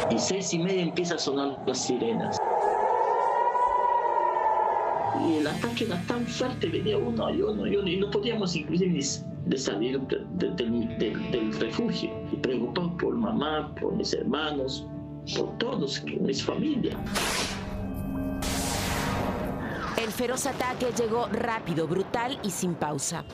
Y 6:30 empieza a sonar las sirenas. Y el ataque era tan fuerte, venía uno y uno y uno, y no podíamos inclusive ni salir del refugio. Y preocupado por mamá, por mis hermanos, por todos, por mis familias. El feroz ataque llegó rápido, brutal y sin pausa.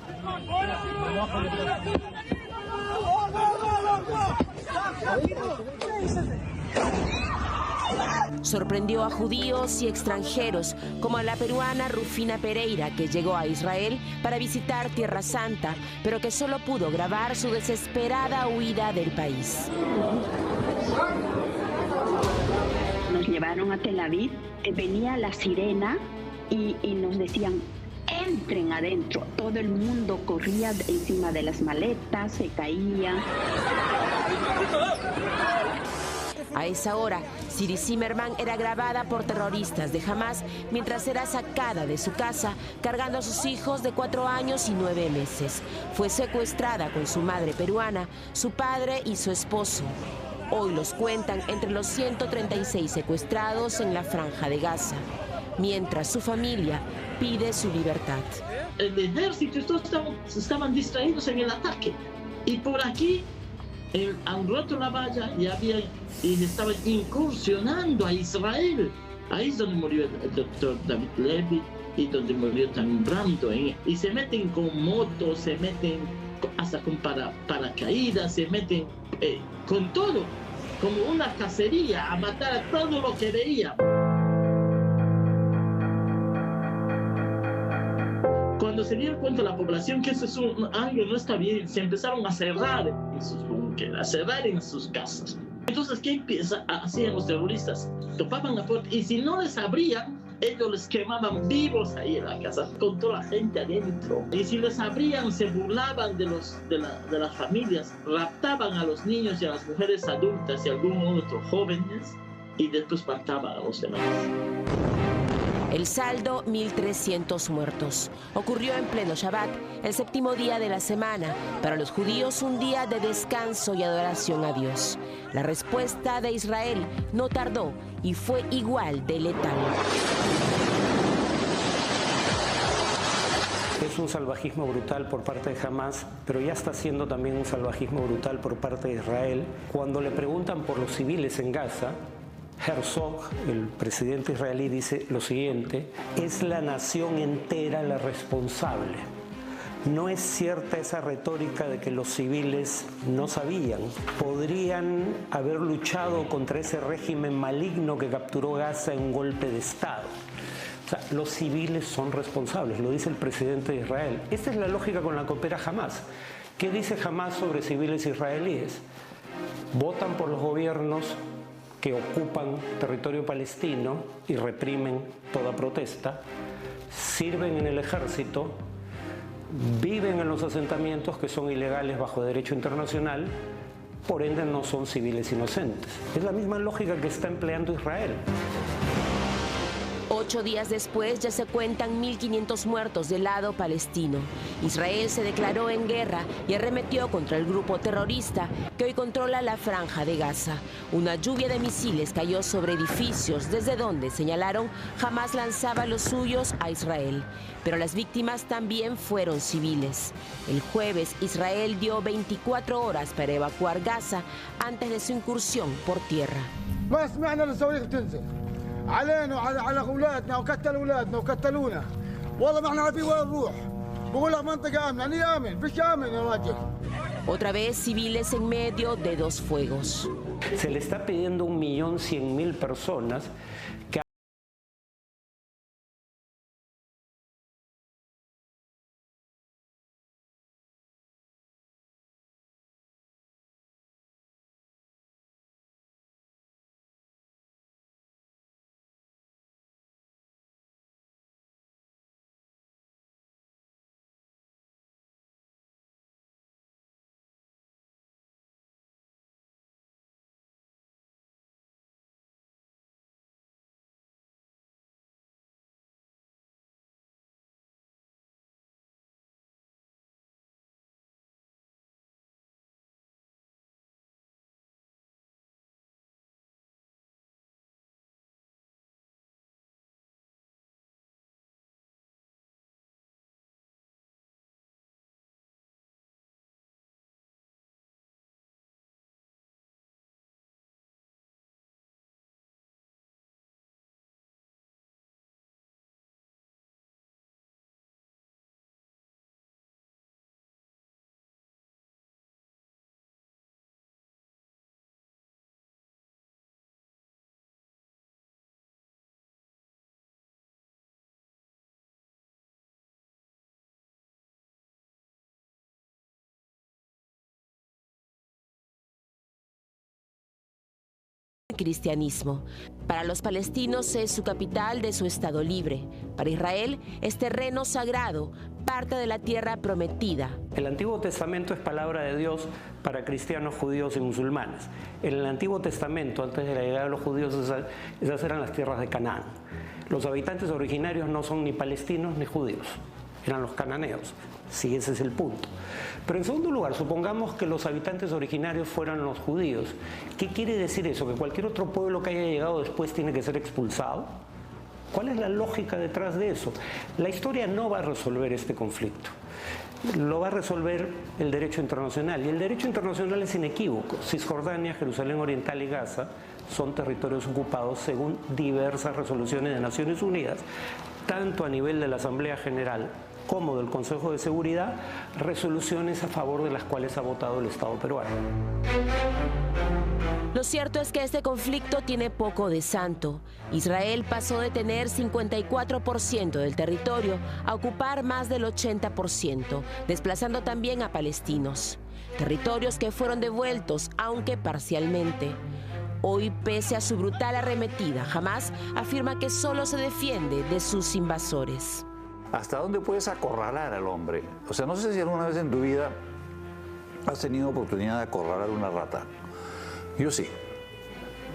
Sorprendió a judíos y extranjeros, como a la peruana Rufina Pereira, que llegó a Israel para visitar Tierra Santa, pero que solo pudo grabar su desesperada huida del país. Nos llevaron a Tel Aviv, venía la sirena y nos decían: entren adentro. Todo el mundo corría encima de las maletas, se caían. A esa hora, Siri Zimmerman era grabada por terroristas de Hamás mientras era sacada de su casa cargando a sus hijos de 4 años y 9 meses. Fue secuestrada con su madre peruana, su padre y su esposo. Hoy los cuentan entre los 136 secuestrados en la Franja de Gaza, mientras su familia pide su libertad. El ejército y todos estaban distraídos en el ataque. Y por aquí han roto la valla y estaban incursionando a Israel. Ahí es donde murió el doctor David Levy y donde murió también Brando. Y se meten con motos, se meten hasta con paracaídas, se meten con todo, como una cacería, a matar a todo lo que veían. Cuando se dieron cuenta la población que eso es algo no está bien, se empezaron a cerrar en sus búnkeres, a cerrar en sus casas. Entonces, ¿qué hacían los terroristas? Topaban la puerta y si no les abrían, ellos les quemaban vivos ahí en la casa, con toda la gente adentro. Y si les abrían, se burlaban de las familias, raptaban a los niños y a las mujeres adultas y a algunos otros jóvenes, y después mataban a los demás. El saldo, 1.300 muertos. Ocurrió en pleno Shabbat, el 7º día de la semana. Para los judíos, un día de descanso y adoración a Dios. La respuesta de Israel no tardó y fue igual de letal. Es un salvajismo brutal por parte de Hamás, pero ya está siendo también un salvajismo brutal por parte de Israel. Cuando le preguntan por los civiles en Gaza, Herzog, el presidente israelí, dice lo siguiente: es la nación entera la responsable. No es cierta esa retórica de que los civiles no sabían. Podrían haber luchado contra ese régimen maligno que capturó Gaza en un golpe de Estado. O sea, los civiles son responsables, lo dice el presidente de Israel. Esta es la lógica con la que opera Hamás. ¿Qué dice Hamás sobre civiles israelíes? Votan por los gobiernos que ocupan territorio palestino y reprimen toda protesta, sirven en el ejército, viven en los asentamientos que son ilegales bajo derecho internacional, por ende no son civiles inocentes. Es la misma lógica que está empleando Israel. 8 días después ya se cuentan 1.500 muertos del lado palestino. Israel se declaró en guerra y arremetió contra el grupo terrorista que hoy controla la Franja de Gaza. Una lluvia de misiles cayó sobre edificios, desde donde, señalaron, Hamás lanzaba los suyos a Israel. Pero las víctimas también fueron civiles. El jueves, Israel dio 24 horas para evacuar Gaza antes de su incursión por tierra. علينا وعلى اولادنا وقتلوا اولادنا وقتلونا والله ما احنا عارفين وين نروح بقول لك منطقه امنه اني امن فيش امن يا راجل. Otra vez civiles en medio de 2 fuegos. Se le está pidiendo 1.100.000 personas que cristianismo. Para los palestinos es su capital de su estado libre. Para Israel es terreno sagrado, parte de la tierra prometida. El Antiguo Testamento es palabra de Dios para cristianos, judíos y musulmanes. En el Antiguo Testamento, antes de la llegada de los judíos, esas eran las tierras de Canaán. Los habitantes originarios no son ni palestinos ni judíos, eran los cananeos. Sí, ese es el punto. Pero en segundo lugar, supongamos que los habitantes originarios fueran los judíos. ¿Qué quiere decir eso? ¿Que cualquier otro pueblo que haya llegado después tiene que ser expulsado? ¿Cuál es la lógica detrás de eso? La historia no va a resolver este conflicto. Lo va a resolver el derecho internacional. Y el derecho internacional es inequívoco. Cisjordania, Jerusalén Oriental y Gaza son territorios ocupados según diversas resoluciones de Naciones Unidas, tanto a nivel de la Asamblea General como del Consejo de Seguridad, resoluciones a favor de las cuales ha votado el Estado peruano. Lo cierto es que este conflicto tiene poco de santo. Israel pasó de tener 54% del territorio a ocupar más del 80%, desplazando también a palestinos. Territorios que fueron devueltos, aunque parcialmente. Hoy, pese a su brutal arremetida, Hamás afirma que solo se defiende de sus invasores. ¿Hasta dónde puedes acorralar al hombre? O sea, no sé si alguna vez en tu vida has tenido oportunidad de acorralar una rata. Yo sí.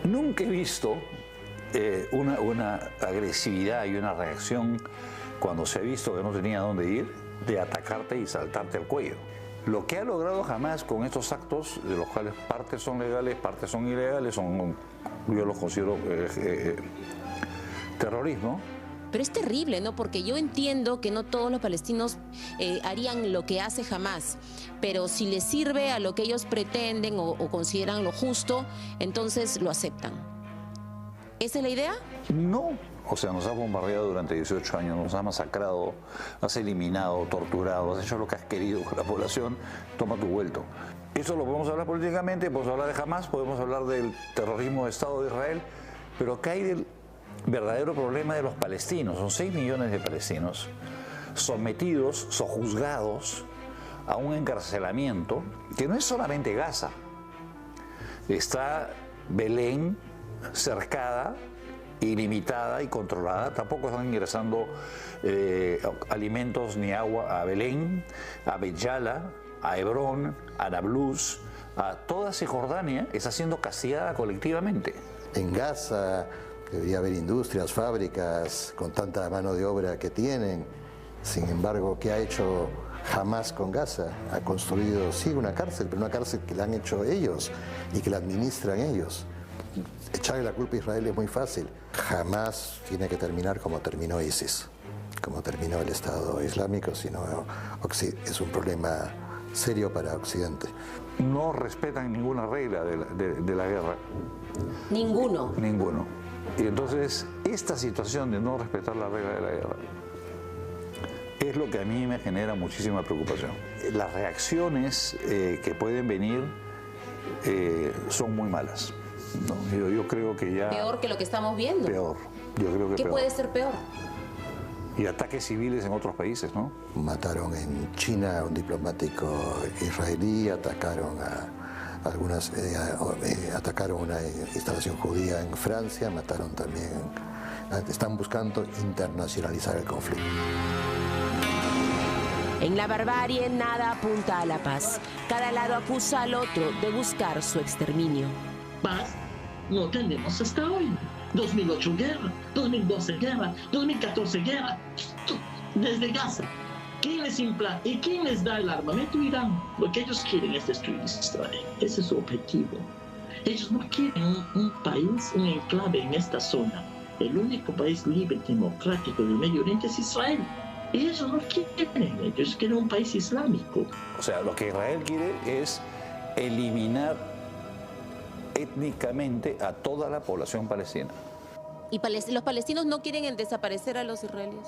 Nunca he visto una agresividad y una reacción cuando se ha visto que no tenía dónde ir, de atacarte y saltarte al cuello. Lo que ha logrado Hamás con estos actos, de los cuales partes son legales, partes son ilegales, yo los considero terrorismo. Pero es terrible, ¿no? Porque yo entiendo que no todos los palestinos harían lo que hace Hamás, pero si les sirve a lo que ellos pretenden o consideran lo justo, entonces lo aceptan. ¿Esa es la idea? No. O sea, nos has bombardeado durante 18 años, nos has masacrado, has eliminado, torturado, has hecho lo que has querido con la población, toma tu vuelto. Eso lo podemos hablar políticamente, podemos hablar de Hamás, podemos hablar del terrorismo de Estado de Israel, pero acá hay del verdadero problema de los palestinos. Son 6 millones de palestinos sometidos, sojuzgados a un encarcelamiento que no es solamente Gaza. Está Belén cercada, ilimitada y controlada. Tampoco están ingresando alimentos ni agua a Belén, a Bet Yala, a Hebrón, a Nablus, a toda Cisjordania está siendo castigada colectivamente. En Gaza debería haber industrias, fábricas con tanta mano de obra que tienen. Sin embargo, ¿qué ha hecho Hamás con Gaza? Ha construido, sí, una cárcel, pero una cárcel que la han hecho ellos y que la administran ellos. Echarle la culpa a Israel es muy fácil. Hamás tiene que terminar como terminó ISIS, como terminó el Estado Islámico, sino es un problema serio para Occidente. No respetan ninguna regla de la guerra. Ninguno. Ninguno. Y entonces, esta situación de no respetar la regla de la guerra es lo que a mí me genera muchísima preocupación. Las reacciones que pueden venir son muy malas. No, yo creo que ya... ¿Peor que lo que estamos viendo? Peor. Yo creo que ¿Qué peor. puede ser peor? Y ataques civiles en otros países, ¿no? Mataron en China a un diplomático israelí, atacaron a algunas, atacaron una instalación judía en Francia, mataron también, están buscando internacionalizar el conflicto. En la barbarie nada apunta a la paz. Cada lado acusa al otro de buscar su exterminio. Paz no tenemos hasta hoy. 2008 guerra, 2012 guerra, 2014 guerra, desde Gaza. ¿Quién les implanta y quién les da el armamento? Irán. Lo que ellos quieren es destruir Israel. Ese es su objetivo. Ellos no quieren un país, un enclave en esta zona. El único país libre y democrático del Medio Oriente es Israel. Y ellos no quieren, ellos quieren un país islámico. O sea, lo que Israel quiere es eliminar étnicamente a toda la población palestina. ¿Y los palestinos no quieren desaparecer a los israelíes?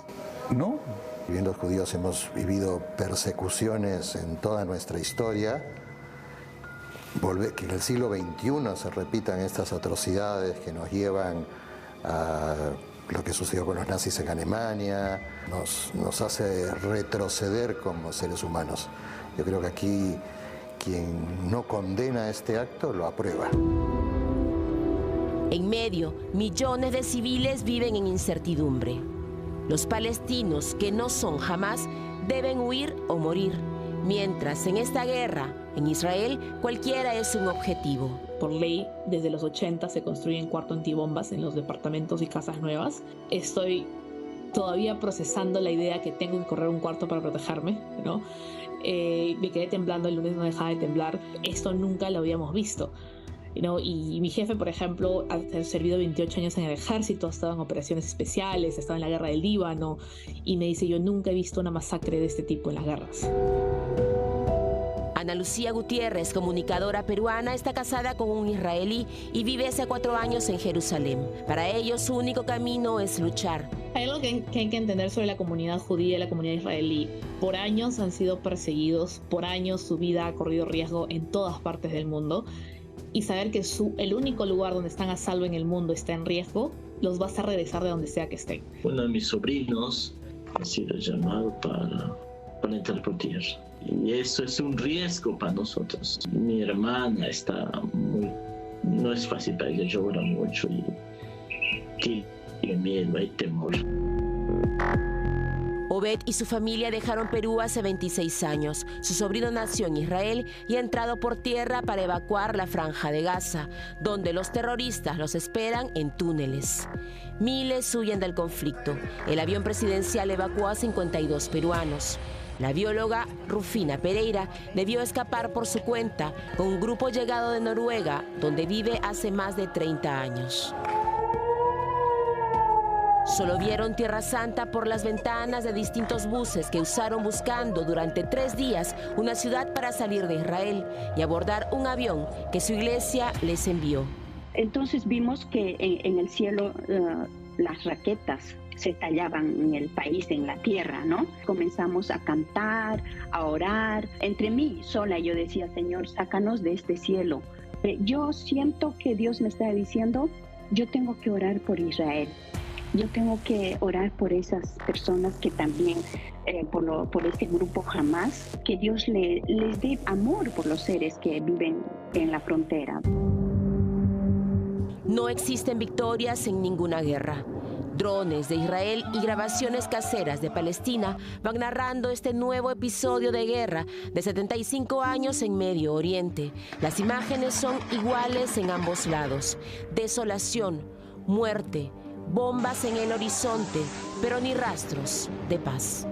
No. Bien, los judíos hemos vivido persecuciones en toda nuestra historia. Que en el siglo XXI se repitan estas atrocidades que nos llevan a lo que sucedió con los nazis en Alemania, nos hace retroceder como seres humanos. Yo creo que aquí quien no condena este acto lo aprueba. En medio, millones de civiles viven en incertidumbre. Los palestinos que no son Hamás deben huir o morir, mientras en esta guerra, en Israel, cualquiera es un objetivo. Por ley, desde los 80 se construyen cuartos antibombas en los departamentos y casas nuevas. Estoy todavía procesando la idea que tengo que correr un cuarto para protegerme, ¿no? Me quedé temblando, el lunes no dejaba de temblar. Esto nunca lo habíamos visto, ¿no? Y mi jefe, por ejemplo, ha servido 28 años en el ejército, ha estado en operaciones especiales, ha estado en la guerra del Líbano, y me dice, yo nunca he visto una masacre de este tipo en las guerras. Ana Lucía Gutiérrez, comunicadora peruana, está casada con un israelí y vive hace 4 años en Jerusalén. Para ellos, su único camino es luchar. Hay algo que hay que entender sobre la comunidad judía y la comunidad israelí. Por años han sido perseguidos, por años su vida ha corrido riesgo en todas partes del mundo. Y saber que el único lugar donde están a salvo en el mundo está en riesgo, los va a hacer regresar de donde sea que estén. Uno de mis sobrinos ha sido llamado para interpretar. Y eso es un riesgo para nosotros. Mi hermana no es fácil para ella, llora mucho y tiene miedo, hay temor. Obed y su familia dejaron Perú hace 26 años. Su sobrino nació en Israel y ha entrado por tierra para evacuar la Franja de Gaza, donde los terroristas los esperan en túneles. Miles huyen del conflicto. El avión presidencial evacuó a 52 peruanos. La bióloga Rufina Pereira debió escapar por su cuenta con un grupo llegado de Noruega, donde vive hace más de 30 años. Solo vieron Tierra Santa por las ventanas de distintos buses que usaron buscando durante 3 días una ciudad para salir de Israel y abordar un avión que su iglesia les envió. Entonces vimos que en el cielo las raquetas se tallaban en el país, en la tierra, ¿no? Comenzamos a cantar, a orar. Entre mí sola yo decía, Señor, sácanos de este cielo. Yo siento que Dios me está diciendo, yo tengo que orar por Israel. Yo tengo que orar por esas personas que también, por este grupo Hamás, que Dios les dé amor por los seres que viven en la frontera. No existen victorias en ninguna guerra. Drones de Israel y grabaciones caseras de Palestina van narrando este nuevo episodio de guerra de 75 años en Medio Oriente. Las imágenes son iguales en ambos lados. Desolación, muerte, bombas en el horizonte, pero ni rastros de paz.